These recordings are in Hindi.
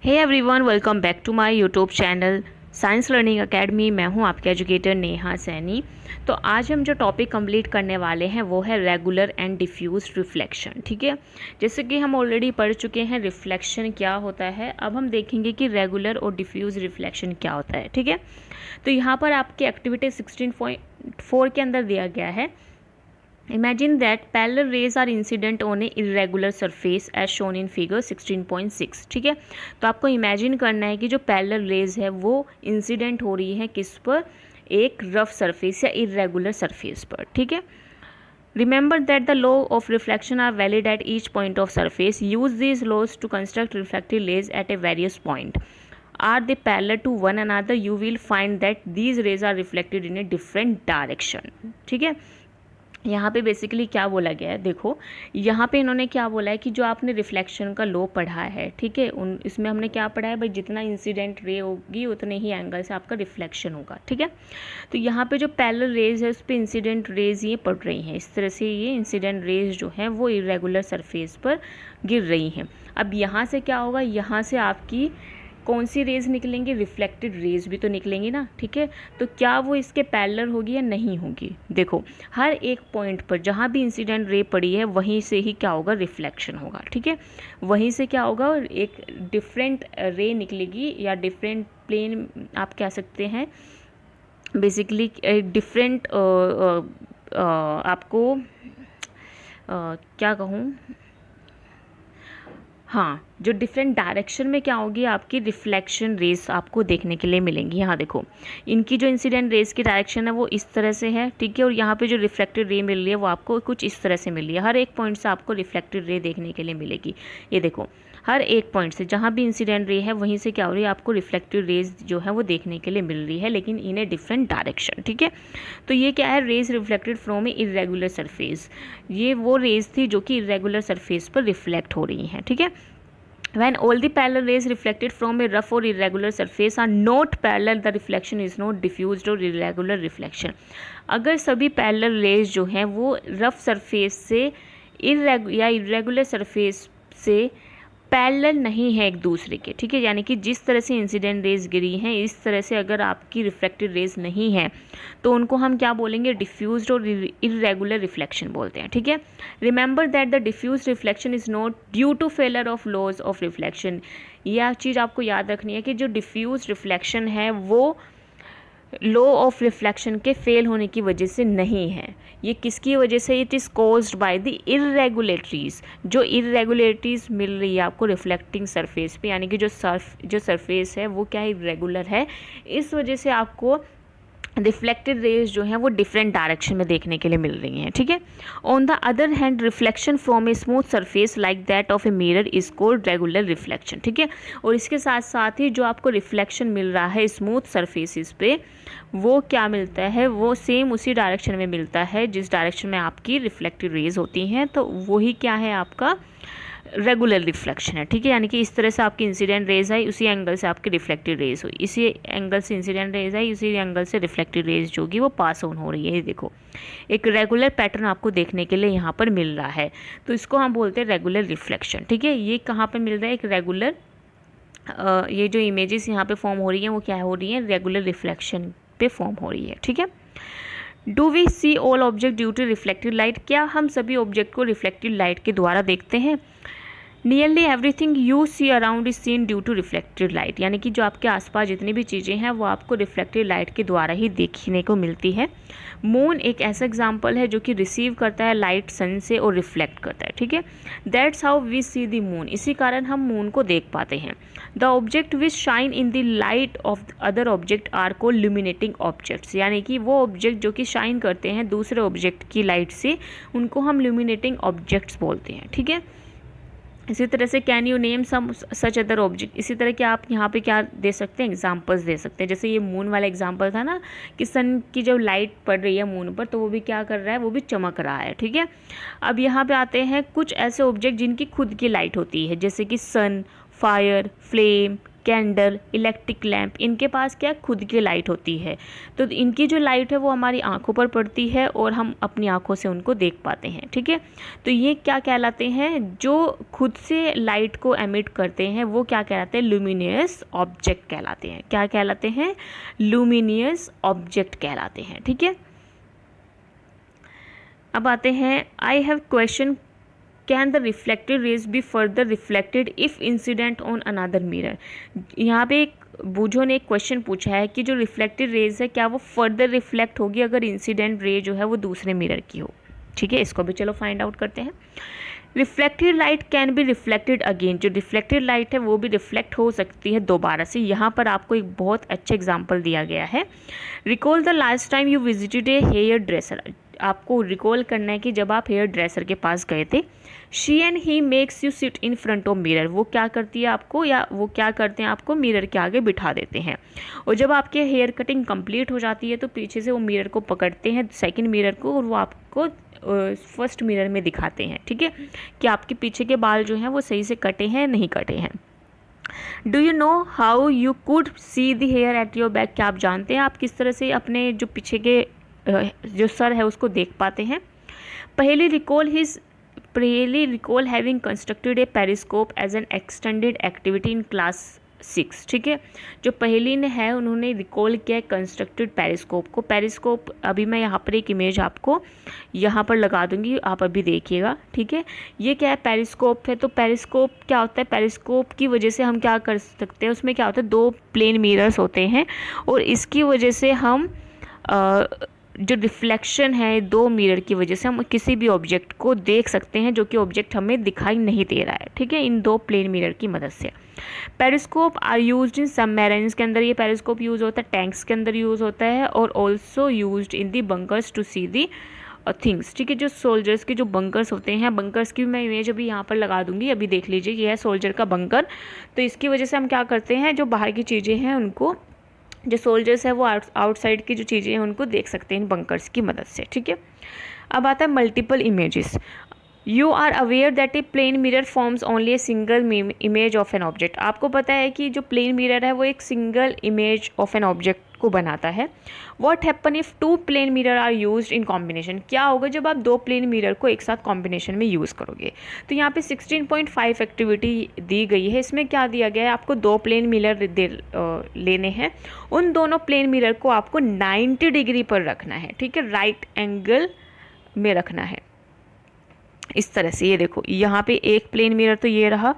Hey everyone, welcome back to my YouTube channel science learning academy. मैं हूं आपके एजुकेटर नेहा सैनी। तो आज हम जो टॉपिक कंप्लीट करने वाले हैं वो है रेगुलर एंड डिफ्यूज रिफ्लेक्शन। ठीक है, जैसे कि हम ऑलरेडी पढ़ चुके हैं रिफ्लेक्शन क्या होता है। अब हम देखेंगे कि रेगुलर और डिफ्यूज रिफ्लेक्शन क्या होता है। ठीक है, तो यहाँ पर आपके एक्टिविटी 16.4 के अंदर दिया गया है, Imagine that parallel rays are incident on a irregular surface as shown in figure 16.6। ठीक है, तो आपको इमेजिन करना है कि जो पैरेलल रेज है वो इंसिडेंट हो रही है किस पर, एक रफ सरफेस या इरेगुलर सरफेस पर। ठीक है, Remember that the law of reflection are valid at each point of surface. Use these laws to construct reflected rays at a various point. Are they parallel to one another? You will find that these rays are reflected in a different direction. ठीक है, यहाँ पे बेसिकली क्या बोला गया है, देखो यहाँ पे इन्होंने क्या बोला है कि जो आपने रिफ्लेक्शन का लॉ पढ़ा है, ठीक है, इसमें हमने क्या पढ़ा है भाई, जितना इंसिडेंट रे होगी उतने ही एंगल से आपका रिफ्लेक्शन होगा। ठीक है, तो यहाँ पे जो पैरेलल रेज है उस पर इंसिडेंट रेज ये पड़ रही हैं, इस तरह से ये इंसिडेंट रेज जो है वो इरेगुलर सरफेस पर गिर रही हैं। अब यहाँ से क्या होगा, यहाँ से आपकी कौन सी रेज निकलेंगी, रिफ्लेक्टेड रेज भी तो निकलेंगी ना। ठीक है, तो क्या वो इसके पैरेलल होगी या नहीं होगी। देखो हर एक पॉइंट पर जहाँ भी इंसिडेंट रे पड़ी है वहीं से ही क्या होगा, रिफ्लेक्शन होगा। ठीक है, वहीं से क्या होगा, एक डिफरेंट रे निकलेगी या डिफरेंट प्लेन आप कह सकते हैं, बेसिकली डिफरेंट आपको क्या कहूँ, हाँ, जो डिफरेंट डायरेक्शन में क्या होगी आपकी रिफ्लेक्शन रेज आपको देखने के लिए मिलेंगी। यहाँ देखो इनकी जो इंसिडेंट रेज की डायरेक्शन है वो इस तरह से है। ठीक है, और यहाँ पे जो रिफ्लेक्टेड रे मिल रही है वो आपको कुछ इस तरह से मिल रही है। हर एक पॉइंट से आपको रिफ्लेक्टेड रे देखने के लिए मिलेगी। ये देखो हर एक पॉइंट से जहाँ भी इंसिडेंट रे है वहीं से क्या हो रही है, आपको रिफ्लेक्टेड रेज जो है वो देखने के लिए मिल रही है, लेकिन इन ए डिफरेंट डायरेक्शन। ठीक है, तो ये क्या है, rays reflected from a irregular surface. ये वो रेज थी जो कि इरेगुलर सरफेस पर रिफ्लेक्ट हो रही हैं। ठीक है, When all the parallel rays reflected from a rough or irregular surface are not parallel, the reflection is not diffused or irregular reflection. अगर सभी पैरेलल रेज जो हैं वो रफ सरफेस से या इरेगुलर सरफेस से पैरेलल नहीं है एक दूसरे के, ठीक है, यानी कि जिस तरह से इंसिडेंट रेज गिरी हैं इस तरह से अगर आपकी रिफ्लेक्टेड रेज नहीं है तो उनको हम क्या बोलेंगे, डिफ्यूज्ड और इरेगुलर रिफ्लेक्शन बोलते हैं। ठीक है, remember that the diffuse reflection is not due to failure of laws of reflection. यह चीज़ आपको याद रखनी है कि जो डिफ्यूज रिफ्लेक्शन है वो लॉ ऑफ रिफ्लेक्शन के फेल होने की वजह से नहीं है। ये किसकी वजह से, it is caused by the irregularities. जो इरेगुलेटरीज मिल रही है आपको रिफ्लेक्टिंग सरफेस पे, यानी कि जो सरफेस है वो क्या है, इरेगुलर है, इस वजह से आपको रिफ्लेक्टेड रेज जो हैं वो डिफरेंट डायरेक्शन में देखने के लिए मिल रही हैं। ठीक है, on the other hand reflection from a smooth surface like that of a mirror is called regular reflection. ठीक है, और इसके साथ साथ ही जो आपको रिफ्लेक्शन मिल रहा है स्मूथ सरफेसिस पे वो क्या मिलता है, वो सेम उसी डायरेक्शन में मिलता है जिस डायरेक्शन में आपकी रिफ्लेक्टेड रेज होती हैं, तो वही क्या है आपका रेगुलर रिफ्लेक्शन है। ठीक है, यानी कि इस तरह से आपकी इंसिडेंट रेज आई उसी एंगल से आपकी रिफ्लेक्टेड रेज हुई, इसी एंगल से इंसिडेंट रेज आई उसी एंगल से रिफ्लेक्टेड रेज जो होगी वो पास ऑन हो रही है। ये देखो एक रेगुलर पैटर्न आपको देखने के लिए यहाँ पर मिल रहा है, तो इसको हम बोलते हैं रेगुलर रिफ्लेक्शन। ठीक है, ये कहाँ पर मिल रहा है, एक रेगुलर ये जो इमेजेस यहाँ पे फॉर्म हो रही हैं वो क्या हो रही हैं, रेगुलर रिफ्लेक्शन पे फॉर्म हो रही है। ठीक है, do we see all object due to reflected light. क्या हम सभी ऑब्जेक्ट को रिफ्लेक्टेड लाइट के द्वारा देखते हैं। Nearly everything you see around is seen due to reflected light, यानी कि जो आपके आसपास जितनी भी चीज़ें हैं वो आपको रिफ्लेक्टेड लाइट के द्वारा ही देखने को मिलती है। मून एक ऐसा एग्जाम्पल है जो कि रिसीव करता है लाइट सन से और रिफ्लेक्ट करता है। ठीक है, that's how we see the moon, इसी कारण हम मून को देख पाते हैं। The object which shine in the light of other object are को लुमिनेटिंग ऑब्जेक्ट्स, यानी कि वो ऑब्जेक्ट जो कि शाइन करते हैं दूसरे ऑब्जेक्ट की लाइट से उनको हम लुमिनेटिंग ऑब्जेक्ट्स बोलते हैं। ठीक है, इसी तरह से can you name some such other object, इसी तरह के आप यहाँ पे क्या दे सकते हैं, एग्जांपल्स दे सकते हैं। जैसे ये मून वाला एग्जांपल था ना कि सन की जब लाइट पड़ रही है मून पर तो वो भी क्या कर रहा है, वो भी चमक रहा है। ठीक है, अब यहाँ पे आते हैं कुछ ऐसे ऑब्जेक्ट जिनकी खुद की लाइट होती है, जैसे कि sun, fire, flame, candle, electric lamp, इनके पास क्या खुद की लाइट होती है। तो इनकी जो लाइट है वो हमारी आंखों पर पड़ती है और हम अपनी आंखों से उनको देख पाते हैं, ठीक है। तो ये क्या कहलाते हैं, जो खुद से लाइट को एमिट करते हैं वो क्या कहलाते हैं, लुमिनियस ऑब्जेक्ट कहलाते हैं। क्या कहलाते हैं, लुमिनियस ऑब्जेक्ट कहलाते हैं, ठीक है। अब आते हैं, I have question, can the reflected raise be further reflected if incident on another mirror. यहाँ पे एक बूझो ने एक क्वेश्चन पूछा है कि जो रिफ्लेक्टेड रेज है क्या वो फर्दर रिफ्लेक्ट होगी अगर इंसिडेंट रे जो है वो दूसरे मिरर की हो, ठीक है। इसको भी चलो फाइंड आउट करते हैं। Reflected light can be reflected again, जो रिफ्लेक्टेड लाइट है वो भी रिफ्लेक्ट हो सकती है दोबारा से। यहाँ पर आपको एक बहुत अच्छा एग्जाम्पल दिया गया है। Recall the last time you visited a hairdresser, आपको रिकॉल करना है कि जब आप हेयर ड्रेसर के पास गए थे। She and he makes you sit in front of mirror, वो क्या करती है आपको, या वो क्या करते हैं आपको मिरर के आगे बिठा देते हैं। और जब आपके हेयर कटिंग कंप्लीट हो जाती है तो पीछे से वो मिरर को पकड़ते हैं, सेकंड मिरर को, और वो आपको फर्स्ट मिरर में दिखाते हैं, ठीक है, कि आपके पीछे के बाल जो हैं वो सही से कटे हैं नहीं कटे हैं। Do you know how you could see the hair at your back, क्या आप जानते हैं आप किस तरह से अपने जो पीछे के जो सर है उसको देख पाते हैं। पहली recall having constructed a periscope as an extended activity in class 6, ठीक है। जो पहली ने है उन्होंने रिकॉल किया कंस्ट्रक्टेड पेरिस्कोप को। पेरिस्कोप अभी मैं यहाँ पर एक इमेज आपको यहाँ पर लगा दूंगी, आप अभी देखिएगा, ठीक है। ये क्या है, पेरिस्कोप है। तो पेरिस्कोप क्या होता है, पेरिस्कोप की वजह से हम क्या कर सकते हैं, उसमें क्या होता है, 2 प्लेन मिरर्स होते हैं और इसकी वजह से हम जो रिफ्लेक्शन है 2 मिरर की वजह से हम किसी भी ऑब्जेक्ट को देख सकते हैं जो कि ऑब्जेक्ट हमें दिखाई नहीं दे रहा है, ठीक है, इन 2 प्लेन मिरर की मदद से। Periscope are used in submarines के अंदर ये पेरिस्कोप यूज़ होता है, टैंक्स के अंदर यूज़ होता है, और also used in the bunkers to see the things, ठीक है। जो सोल्जर्स के जो बंकर्स होते हैं, बंकर्स की मैं इमेज अभी यहाँ पर लगा दूंगी, अभी देख लीजिए, ये है सोल्जर का बंकर। तो इसकी वजह से हम क्या करते हैं, जो बाहर की चीज़ें हैं उनको, जो सोल्जर्स है वो आउटसाइड की जो चीज़ें हैं उनको देख सकते हैं इन बंकर्स की मदद से, ठीक है। अब आता है multiple images. You are aware that a plane mirror forms only a single image of an object. आपको पता है कि जो प्लेन मिरर है वो एक single image of an object को बनाता है। What happen if 2 plane mirror are used in combination, क्या होगा जब आप 2 प्लेन मिरर को एक साथ कॉम्बिनेशन में यूज़ करोगे। तो यहाँ पे 16.5 एक्टिविटी दी गई है। इसमें क्या दिया गया है, आपको 2 प्लेन मिरर लेने हैं, उन दोनों प्लेन मिरर को आपको 90 डिग्री पर रखना है, ठीक है, राइट एंगल में रखना है इस तरह से। ये देखो यहाँ पे एक प्लेन मिरर तो ये रहा,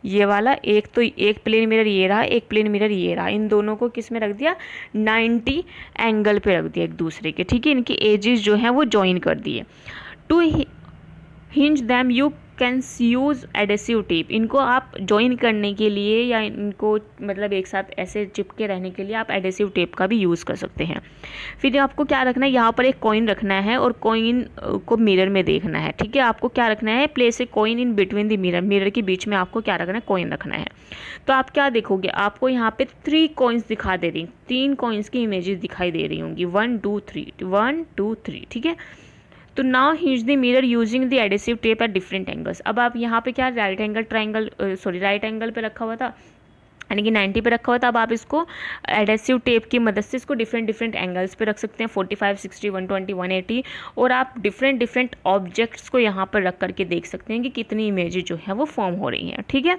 ये वाला एक, तो एक प्लेन मिरर ये रहा, एक प्लेन मिरर ये रहा, इन दोनों को किस में रख दिया, 90 एंगल पे रख दिया एक दूसरे के, ठीक है। इनकी एजेस जो हैं वो ज्वाइन कर दिए। To hinge them you can use adhesive tape, इनको आप ज्वाइन करने के लिए या इनको मतलब एक साथ ऐसे चिपके रहने के लिए आप एडेसिव टेप का भी यूज़ कर सकते हैं। फिर आपको क्या रखना है, यहाँ पर एक कॉइन रखना है और कॉइन को मिरर में देखना है, ठीक है। आपको क्या रखना है, place a coin in between the mirror, mirror के बीच में आपको क्या रखना है, कॉइन रखना है। तो आप क्या देखोगे, आपको यहाँ पे 3 कॉइन्स दिखा दे रही, 3 कॉइन्स की इमेजेस दिखाई दे रही होंगी, 1 2 3 1 2 3, ठीक है। तो now hinge the mirror using the adhesive tape at different angles. अब आप यहाँ पे क्या राइट एंगल पे रखा हुआ था, यानी कि 90 पे रखा हुआ था। अब आप इसको एडेसिव टेप की मदद से इसको डिफरेंट एंगल्स पे रख सकते हैं, 45 60 120 180, और आप डिफरेंट ऑब्जेक्ट्स को यहाँ पर रख करके देख सकते हैं कि कितनी इमेजेस जो है वो फॉर्म हो रही हैं, ठीक है।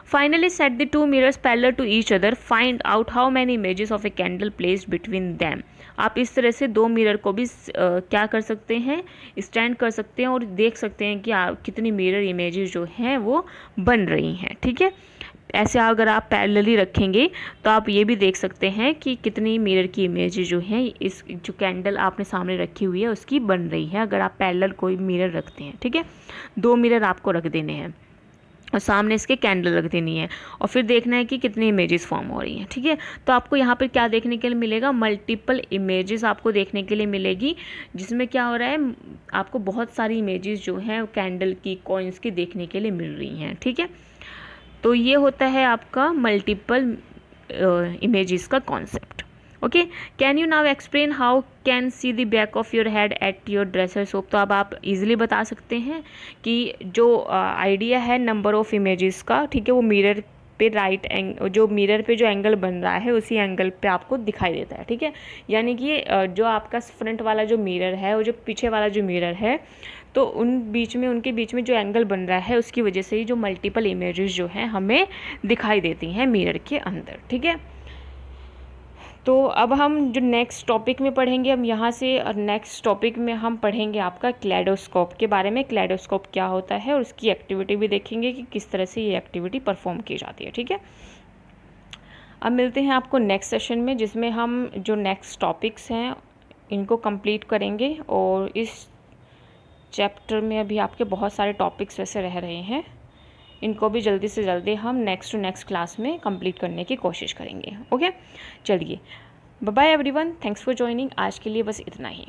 Finally set the 2 mirrors parallel to each other, find out how many images of a candle placed between them. आप इस तरह से 2 मिरर को भी क्या कर सकते हैं, स्टैंड कर सकते हैं और देख सकते हैं कि आप कितनी मिरर इमेजेस जो हैं वो बन रही हैं, ठीक है। ऐसे अगर आप पैरेलली रखेंगे तो आप ये भी देख सकते हैं कि कितनी मिरर की इमेजेस जो हैं इस जो कैंडल आपने सामने रखी हुई है उसकी बन रही है, अगर आप पैरेलल कोई मिरर रखते हैं, ठीक है। 2 मिरर आपको रख देने हैं और सामने इसके कैंडल रख देनी है और फिर देखना है कि कितनी इमेजेस फॉर्म हो रही हैं, ठीक है। तो आपको यहाँ पर क्या देखने के लिए मिलेगा, मल्टीपल इमेजेस आपको देखने के लिए मिलेगी, जिसमें क्या हो रहा है, आपको बहुत सारी इमेजेस जो हैं कैंडल की, कॉइन्स की देखने के लिए मिल रही हैं, ठीक है। तो ये होता है आपका मल्टीपल इमेजेस का concept. Okay, can you now explain how can see the back of your head at your dresser soap. तो अब आप इजीली बता सकते हैं कि जो आइडिया है नंबर ऑफ इमेजेस का, ठीक है, वो मिरर पे जो मिरर पे जो एंगल बन रहा है उसी एंगल पे आपको दिखाई देता है, ठीक है। यानी कि जो आपका फ्रंट वाला जो मिरर है और जो पीछे वाला जो मिरर है, तो उनके बीच में जो एंगल बन रहा है उसकी वजह से ही जो मल्टीपल इमेजेस जो हैं हमें दिखाई देती हैं मिरर के अंदर, ठीक है। तो अब हम जो नेक्स्ट टॉपिक में पढ़ेंगे, हम यहाँ से और नेक्स्ट टॉपिक में हम पढ़ेंगे आपका क्लेडोस्कोप के बारे में। क्लेडोस्कोप क्या होता है और उसकी एक्टिविटी भी देखेंगे कि किस तरह से ये एक्टिविटी परफॉर्म की जाती है, ठीक है। अब मिलते हैं आपको नेक्स्ट सेशन में, जिसमें हम जो नेक्स्ट टॉपिक्स हैं इनको कंप्लीट करेंगे। और इस चैप्टर में अभी आपके बहुत सारे टॉपिक्स वैसे रह रहे हैं, इनको भी जल्दी से जल्दी हम नेक्स्ट टू नेक्स्ट क्लास में कंप्लीट करने की कोशिश करेंगे। ओके, चलिए, bye bye everyone, thanks for joining. आज के लिए बस इतना ही।